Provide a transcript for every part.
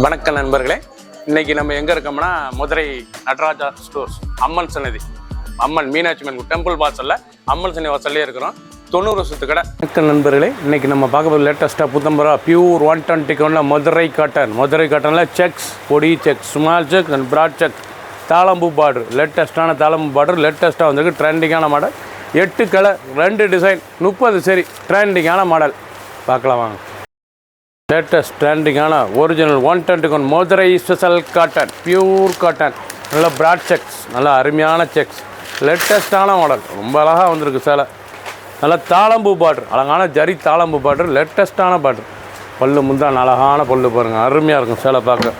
வணக்கம் நண்பர்களே, இன்னைக்கு நம்ம எங்கே இருக்கோம்னா மதுரை நடராஜா ஸ்டோர்ஸ் அம்மன் சன்னதி, அம்மன் மீனாட்சி அம்மன் டெம்பிள் வாசலில் அம்மன் சன்னதி வாசல்லே இருக்கிறோம். 90 வருஷத்து கடை. வணக்கம் நண்பர்களே, இன்னைக்கு நம்ம பார்க்க போகிற லேட்டஸ்ட்டாக புத்தம்பரா பியூர் 120 மதுரை காட்டனில் செக்ஸ், பொடி checks, small checks and broad checks, தாளம்பூ பார்டர், லேட்டஸ்ட்டான தாளம்பூ பார்டர், லேட்டஸ்ட்டாக வந்திருக்கு. ட்ரெண்டிங்கான மாடல், 8 கலர், 2 டிசைன், 30 சரி, ட்ரெண்டிங்கான மாடல் பார்க்கலாம் வாங்க. லேட்டஸ்ட் ட்ரெண்டிங்கான original 121 Madurai special cotton, pure cotton, நல்ல ப்ராட் செக்ஸ், நல்ல அருமையான செக்ஸ், லேட்டஸ்ட்டான மாடல், ரொம்ப அழகாக வந்திருக்கு சேலை. நல்ல தாளம்பூ பார்டர், அழகான ஜரி தாளம்பூ பார்டர், லேட்டஸ்ட்டான பார்டர், பல்லு முந்தான் அழகான பல்லு பாருங்கள், அருமையாக இருக்கும் சேலை பார்க்க.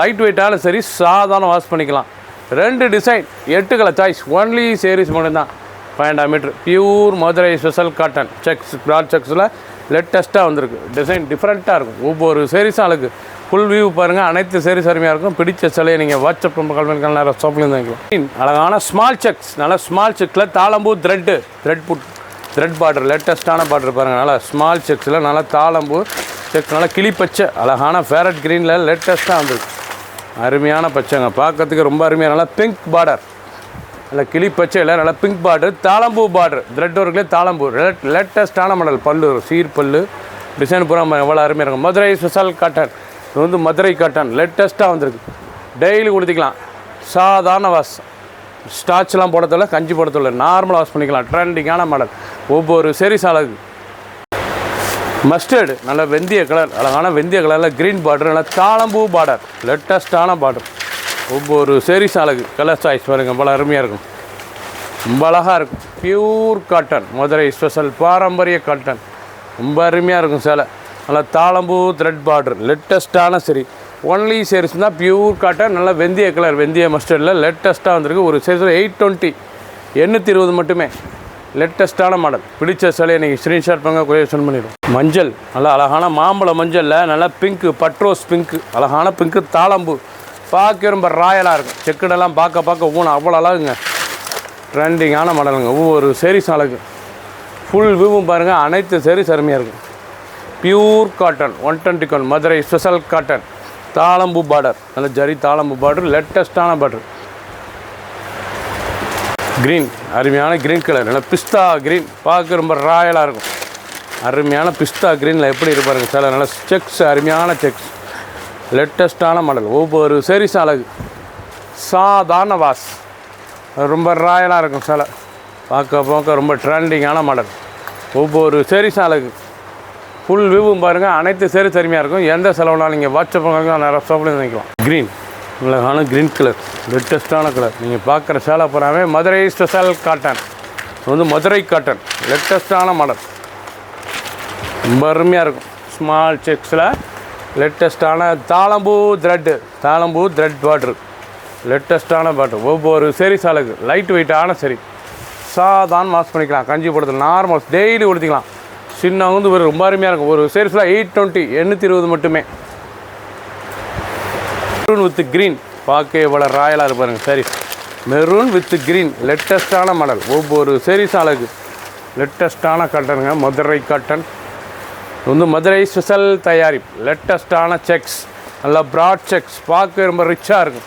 லைட் வெயிட்டாலும் சரி, சாதாரண வாஷ் பண்ணிக்கலாம். 2 design, 8 colour choice, only saris மட்டும்தான். 500 metre pure Madurai special cotton checks, broad செக்ஸில் லேட்டஸ்ட்டாக வந்திருக்கு. டிசைன் டிஃப்ரெண்ட்டாக இருக்கும். ஒவ்வொரு சேரீஸும் அழகு. ஃபுல் வியூ பாருங்கள். அனைத்து சேரீஸ் அருமையாக இருக்கும். பிடிச்ச சிலையை நீங்கள் வாட்ஸ்அப் கல்வெண்கள் நேரம் ஷாப்லேருந்து வாங்கிக்கலாம். அழகான ஸ்மால் செக்ஸ், நல்லா ஸ்மால் செக்கில் தாளம்பூ த்ரெட் பார்டர், லேட்டஸ்ட்டான பார்டர் பாருங்கள். நல்லா ஸ்மால் செக்ஸில் நல்லா தாளம்பூ செக்ஸ், நல்லா கிளி பச்சை, அழகான ஃபேரட் க்ரீனில் லேட்டஸ்ட்டாக வந்திருக்கு. அருமையான பச்சைங்க, பார்க்கறதுக்கு ரொம்ப அருமையாக. நல்லா பிங்க் பார்டர், நல்லா கிளி பச்சையில் நல்லா பிங்க் பார்டர், தாளம்பூ பார்டர், த்ரெட் ஒர்க்லேயே தாளம்பூ, லேட்டஸ்ட்டான மாடல். பல்லு சீர் பல்லு, டிசைன் பூரா எவ்வளோ அருமையாக இருக்கும். மதுரை ஸ்பெஷல் காட்டன், இது வந்து மதுரை காட்டன் லேட்டஸ்ட்டாக வந்திருக்கு. டெய்லி கொடுத்திக்கலாம். சாதாரண வாஷ், ஸ்டார்ச்லாம் போடத்தில், கஞ்சி போடத்தில், நார்மலாக வாஷ் பண்ணிக்கலாம். ட்ரெண்டிங்கான மாடல். ஒவ்வொரு சேரீஸ் அழகு. மஸ்டர்டு, நல்ல வெந்தய கலர், அழகான வெந்தய கலரில் க்ரீன் பார்டர், நல்லா தாளம்பூ பார்டர், லேட்டஸ்ட்டான பார்டர். ஒவ்வொரு சேரீஸ் அழகு. கலர் சாய்ஸ் பாருங்கள், ரொம்ப அருமையாக இருக்கும், ரொம்ப அழகாக இருக்கும். பியூர் காட்டன் மதுரை ஸ்பெஷல் பாரம்பரிய காட்டன், ரொம்ப அருமையாக இருக்கும் சேலை. நல்லா தாளம்பூ த்ரெட் பார்டர், லேட்டஸ்ட்டான சரி, ஒன்லி சேரீஸ் தான். பியூர் காட்டன், நல்லா வெந்தய கலர், வெந்தய மஸ்டர்டில் லேட்டஸ்ட்டாக வந்திருக்கு. ஒரு சேரீஸில் 820, 820 மட்டுமே. லேட்டஸ்ட்டான மாடல். பிடிச்ச சிலையை நீங்கள் ஸ்க்ரீன்ஷாட் பண்ணுங்க, கொரியேஷன் பண்ணிடும். மஞ்சள், நல்லா அழகான மாம்பழ மஞ்சளில் நல்லா பிங்க்கு, பட்ரோஸ் பிங்க்கு, அழகான பிங்க்கு தாளம்பூ, பார்க்க ரொம்ப ராயலாக இருக்கும். செக்குடெல்லாம் பார்க்க ஊன அவ்வளோ அழகுங்க. ட்ரெண்டிங்கான மாடலுங்க. ஒவ்வொரு சேரீஸ் அழகு. ஃபுல் வியூவும் பாருங்கள். அனைத்து சேரீஸ் அருமையாக இருக்கும். Pure cotton 121 Madurai special cotton, தாளம்பூ பார்டர், நல்ல ஜரி தாளம்பூ பார்டர், லேட்டஸ்ட்டான பார்டர். க்ரீன், அருமையான க்ரீன் கலர், நல்ல பிஸ்தா க்ரீன், பார்க்க ரொம்ப ராயலாக இருக்கும். அருமையான பிஸ்தா க்ரீனில் எப்படி இருப்பாருங்க சேலை. நல்ல செக்ஸ், அருமையான செக்ஸ், லேட்டஸ்ட்டான மாடல். ஒவ்வொரு சேரீஸும் அழகு. சாதாரண வாஷ், ரொம்ப ராயலாக இருக்கும் சேலை. பார்க்க ரொம்ப ட்ரெண்டிங்கான மாடல். ஒவ்வொரு சேரீஸும் அழகு. ஃபுல் வியூவும் பாருங்கள். அனைத்து சேரீஸ் அருமையாக இருக்கும். எந்த செலவுனாலும் நீங்கள் வாட்ஸ்அப் நிறைய ஷாப்லேருந்து வாங்கிக்கலாம். க்ரீன், அழகான க்ரீன் கலர், லேட்டஸ்ட்டான கலர். நீங்கள் பார்க்குற சேலை போகிறாவே மதுரை ஸ்பெஷல் காட்டன், வந்து மதுரை காட்டன், லேட்டஸ்ட்டான மாடல், ரொம்ப அருமையாக இருக்கும். ஸ்மால் செக்ஸில் லேட்டஸ்ட்டான தாளம்பூ த்ரெட் பார்டர், லேட்டஸ்ட்டான பார்டர். ஒவ்வொரு சேரீஸ் அழகு. லைட் வெயிட்டான சரி, சாதாரண வாஷ் பண்ணிக்கலாம். கஞ்சி போடுறது நார்மல் டெய்லி கொடுத்திக்கலாம். சின்ன வந்து ஒரு ரொம்ப அருமையாக இருக்கும். ஒரு சேரீஸில் 820, 820 மட்டுமே. மெரூன் வித் க்ரீன், பார்க்க எவ்வளோ ராயலாக இருப்பாருங்க சாரீஸ். மெரூன் வித் க்ரீன், லேட்டஸ்ட்டான மாடல். ஒவ்வொரு சேரீஸ் அழகு. லேட்டஸ்ட்டான காட்டனுங்க, மதுரை காட்டன், வந்து மதுரை ஸ்பெஷல் தயாரிப்பு. லேட்டஸ்ட்டான செக்ஸ், நல்லா ப்ராட் செக்ஸ், பார்க்க ரொம்ப ரிச்சாக இருக்கும்.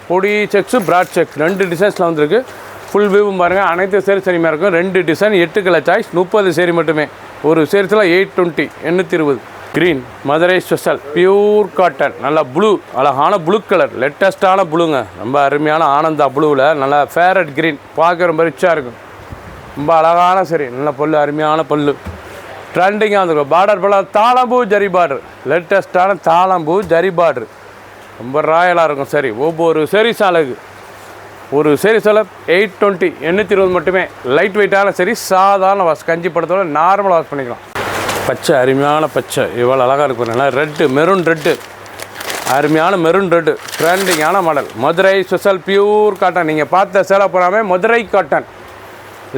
பொடி செக்ஸு ப்ராட் செக்ஸ் 2 டிசைன்ஸில் வந்துருக்கு. ஃபுல் வியூவும் பாருங்கள். அனைத்து சேரீ சரிமையாக இருக்கும். 2 டிசைன், 8 கலர் சாய்ஸ், 30 சேரீ மட்டுமே. ஒரு சேரீஸில் 820, 820. Green, Madurai special pure cotton, நல்லா ப்ளூ, அழகான ப்ளூ கலர், லேட்டஸ்ட்டான ப்ளூங்க, ரொம்ப அருமையான ஆனந்தா ப்ளூவில் நல்லா ஃபேரட் க்ரீன், பார்க்க ரொம்ப ரிச்சாக இருக்கும். ரொம்ப அழகான சரி, நல்ல பல்லு, அருமையான பல்லு, ட்ரெண்டிங்காக வந்துருக்கும். பார்டர் போல் தாளம்பூ ஜரி பார்டர், லேட்டஸ்ட்டான தாளம்பூ ஜரி பார்டர், ரொம்ப ராயலாக இருக்கும். சரி, ஒவ்வொரு சேரீஸும் அழகு. ஒரு சேரீஸில் 820, 820 மட்டுமே. லைட் வெயிட்டான சரி, சாதாரண வாஷ், கஞ்சி படத்தோட நார்மல் வாஷ் பண்ணிக்கலாம். பச்சை, அருமையான பச்சை, இவ்வளோ அழகாக இருக்கும். நல்லா ரெட்டு, மெரூன் ரெட்டு, அருமையான மெரூன் ரெட்டு, ட்ரெண்டிங்கான model. Madurai special pure cotton. நீங்கள் பார்த்த சேலை போகாமல் மதுரை காட்டன்,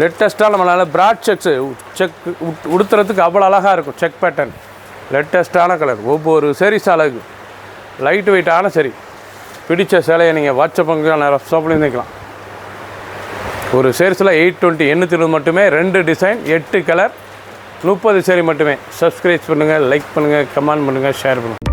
லேட்டஸ்ட்டான மாடல். ப்ராட் செக்ஸு, செக் உடுத்துறதுக்கு அவ்வளோ அழகாக இருக்கும். செக் பேட்டர்ன், லேட்டஸ்ட்டான கலர். ஒவ்வொரு சேரீஸ் அழகு. லைட் வெயிட்டான சரி. பிடிச்ச சேலையை நீங்கள் வாட்ஸ்அப் நிறைய ஷாப்லேருந்து வைக்கலாம். ஒரு சேரீஸில் 820, 820 மட்டுமே. 2 டிசைன், 8 கலர், 30 சேரீ மட்டுமே. சப்ஸ்கிரைப் பண்ணுங்கள், லைக் பண்ணுங்கள், கமெண்ட் பண்ணுங்கள், ஷேர் பண்ணுங்கள்.